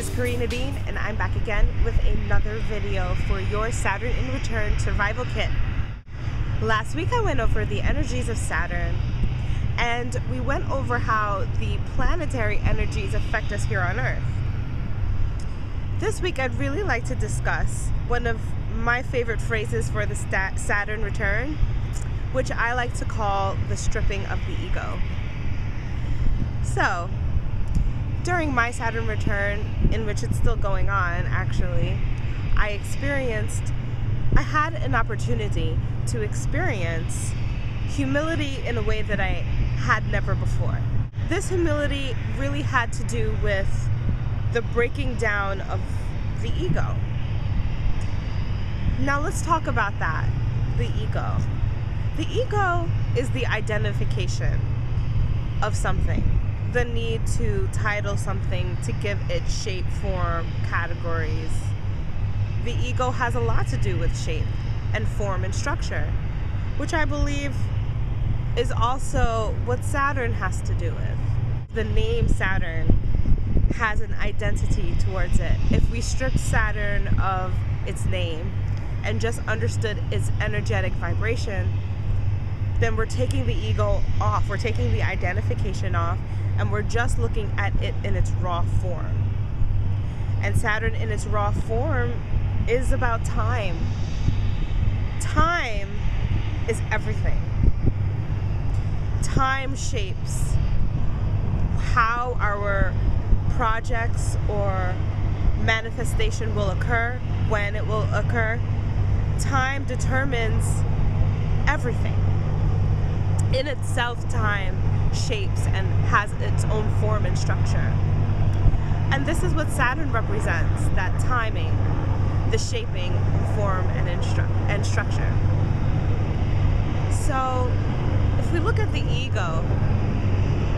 is Karina Dean, and I'm back again with another video for your Saturn in Return survival kit. Last week I went over the energies of Saturn, and we went over how the planetary energies affect us here on Earth. This week I'd really like to discuss one of my favorite phrases for the Saturn return, which I like to call the stripping of the ego. So, during my Saturn return, in which it's still going on actually, I had an opportunity to experience humility in a way that I had never before. This humility really had to do with the breaking down of the ego. Now let's talk about that, the ego. The ego is the identification of something. The need to title something, to give it shape, form, categories. The ego has a lot to do with shape and form and structure, which I believe is also what Saturn has to do with. The name Saturn has an identity towards it. If we stripped Saturn of its name and just understood its energetic vibration, then we're taking the ego off, we're taking the identification off, and we're just looking at it in its raw form. And Saturn in its raw form is about time. Time is everything. Time shapes how our projects or manifestation will occur, when it will occur. Time determines everything. In itself, time shapes and has its own form and structure. And this is what Saturn represents, that timing, the shaping, form, and structure. So, if we look at the ego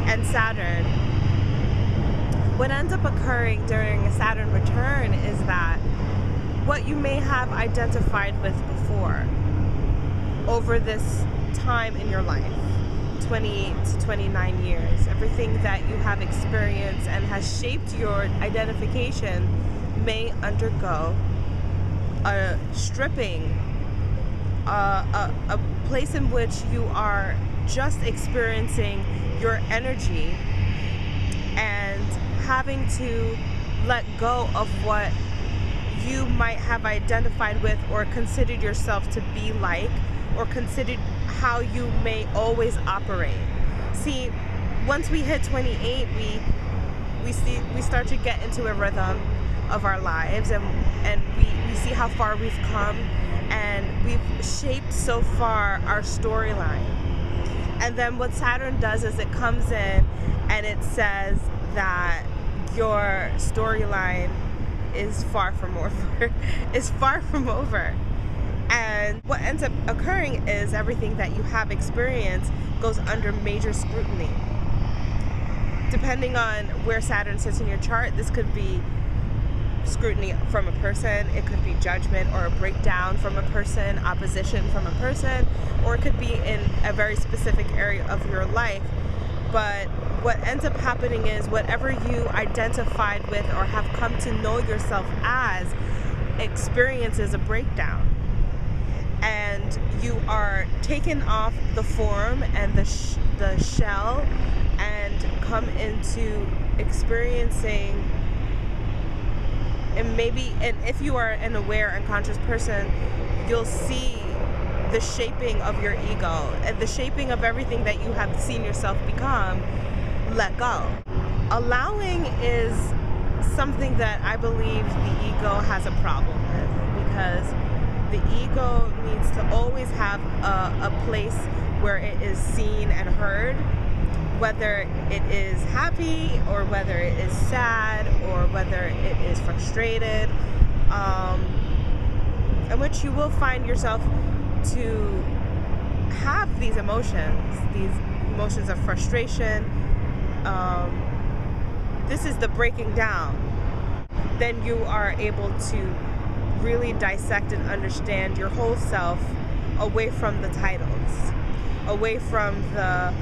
and Saturn, what ends up occurring during a Saturn return is that what you may have identified with before over this time in your life, 20 to 29 years, everything that you have experienced and has shaped your identification may undergo a stripping, a place in which you are just experiencing your energy and having to let go of what you might have identified with or considered yourself to be like, or considered how you may always operate. See, once we hit 28, we start to get into a rhythm of our lives, and we see how far we've come, and we've shaped so far our storyline. And then what Saturn does is it comes in and it says that your storyline is far from over. Is far from over. And what ends up occurring is everything that you have experienced goes under major scrutiny. Depending on where Saturn sits in your chart, this could be scrutiny from a person, it could be judgment or a breakdown from a person, opposition from a person, or it could be in a very specific area of your life. But what ends up happening is whatever you identified with or have come to know yourself as experiences a breakdown. And you are taken off the form and the shell and come into experiencing, and if you are an aware and conscious person, you'll see the shaping of your ego and the shaping of everything that you have seen yourself become. Let go. Allowing is something that I believe the ego has a problem with, because the ego needs to always have a place where it is seen and heard, whether it is happy or whether it is sad or whether it is frustrated, in which you will find yourself to have these emotions of frustration. This is the breaking down. Then you are able to really dissect and understand your whole self away from the titles, away from the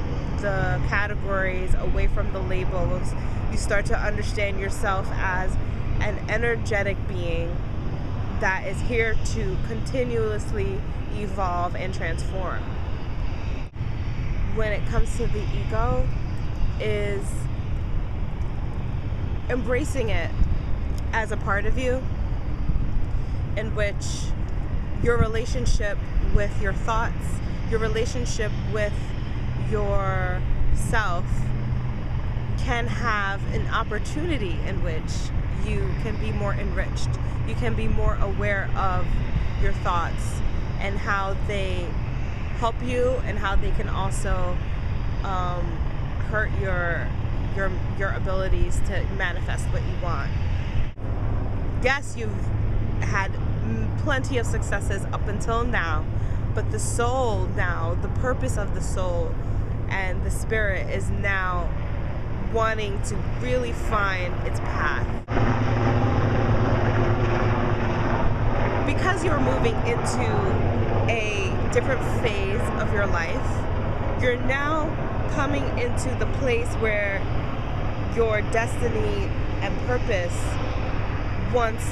categories, away from the labels. You start to understand yourself as an energetic being that is here to continuously evolve and transform. When it comes to the ego, is embracing it as a part of you, in which your relationship with your thoughts, your relationship with yourself can have an opportunity in which you can be more enriched. You can be more aware of your thoughts and how they help you and how they can also hurt your abilities to manifest what you want. Yes, you've had plenty of successes up until now, but the soul now, the purpose of the soul and the spirit is now wanting to really find its path. Because you're moving into a different phase of your life, you're now coming into the place where your destiny and purpose wants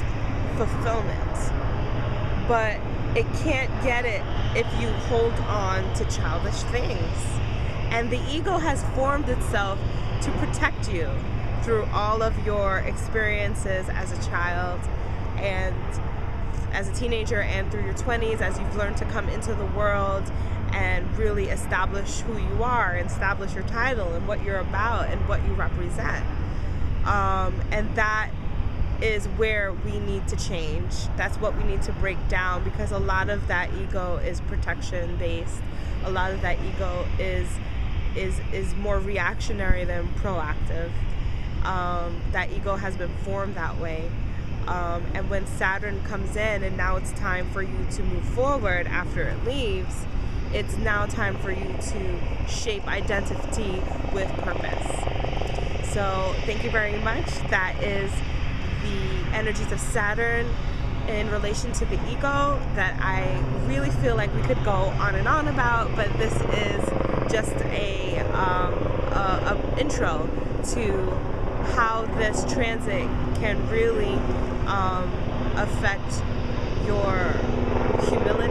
fulfillment, but it can't get it if you hold on to childish things. And the ego has formed itself to protect you through all of your experiences as a child and as a teenager and through your 20s, as you've learned to come into the world and really establish who you are, and establish your title and what you're about and what you represent. And that is where we need to change. That's what we need to break down, because a lot of that ego is protection based. A lot of that ego is more reactionary than proactive. That ego has been formed that way. And when Saturn comes in and now it's time for you to move forward after it leaves, it's now time for you to shape identity with purpose. So thank you very much. That is the energies of Saturn in relation to the ego that I really feel like we could go on and on about, but this is just a intro to how this transit can really affect your humility